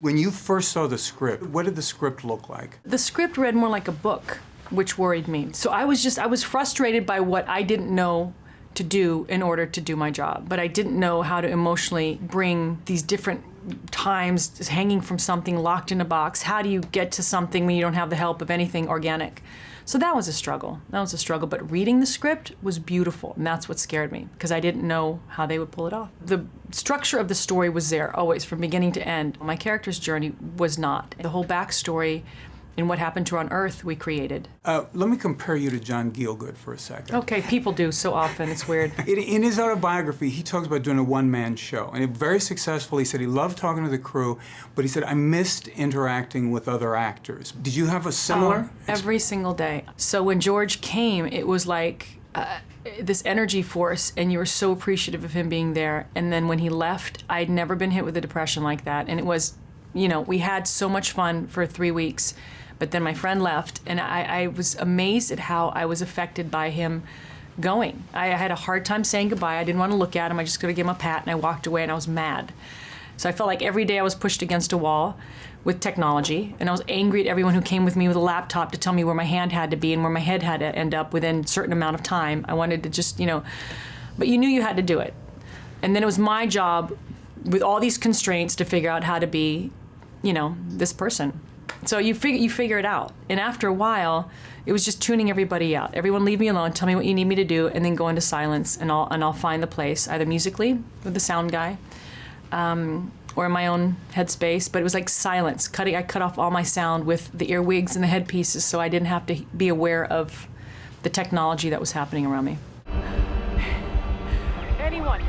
When you first saw the script, what did the script look like? The script read more like a book, which worried me. So I was frustrated by what I didn't know to do in order to do my job. But I didn't know how to emotionally bring these different times hanging from something locked in a box. How do you get to something when you don't have the help of anything organic? So that was a struggle. But reading the script was beautiful, and that's what scared me, because I didn't know how they would pull it off. The structure of the story was there, always, from beginning to end. My character's journey was not. The whole backstory and what happened to her on Earth, we created. Let me compare you to John Gielgud for a second. Okay, people do so often, it's weird. In his autobiography, he talks about doing a one-man show, and very successful. He said he loved talking to the crew, but he said, I missed interacting with other actors. Did you have a similar? Every single day. So when George came, it was like this energy force, and you were so appreciative of him being there. And then when he left, I'd never been hit with a depression like that. And it was, you know, we had so much fun for 3 weeks. But then my friend left, and I was amazed at how I was affected by him going. I had a hard time saying goodbye. I didn't want to look at him. I just could give him a pat, and I walked away, and I was mad. So I felt like every day I was pushed against a wall with technology, and I was angry at everyone who came with me with a laptop to tell me where my hand had to be and where my head had to end up within a certain amount of time. I wanted to just, you know, but you knew you had to do it. And then it was my job, with all these constraints, to figure out how to be, you know, this person. So you figure it out. And after a while, it was just tuning everybody out. Everyone leave me alone, tell me what you need me to do, and then go into silence, and I'll find the place, either musically with the sound guy, or in my own headspace. But it was like silence. I cut off all my sound with the earwigs and the headpieces, so I didn't have to be aware of the technology that was happening around me. Anyone?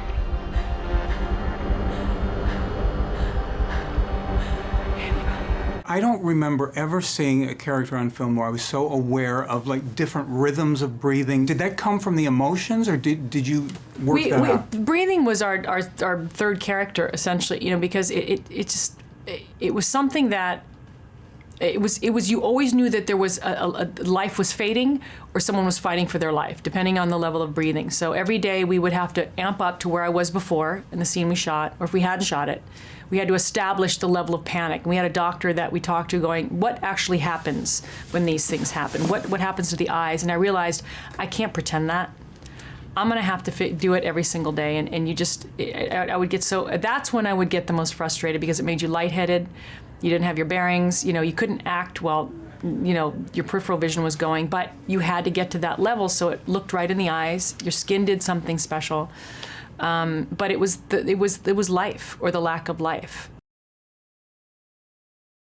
I don't remember ever seeing a character on film where I was so aware of like different rhythms of breathing. Did that come from the emotions, or did you work that out? Breathing was our third character, essentially, you know, because it was something that it was you always knew that there was a life was fading, or someone was fighting for their life, depending on the level of breathing. So every day we would have to amp up to where I was before in the scene we shot, or if we hadn't shot it, we had to establish the level of panic. And we had a doctor that we talked to going, what actually happens when these things happen? What happens to the eyes? And I realized I can't pretend that. I'm gonna have to do it every single day, and you just, I would get so, that's when I would get the most frustrated, because it made you lightheaded, you didn't have your bearings, you know, you couldn't act while, you know, your peripheral vision was going, but you had to get to that level so it looked right in the eyes, your skin did something special. But it was life, or the lack of life.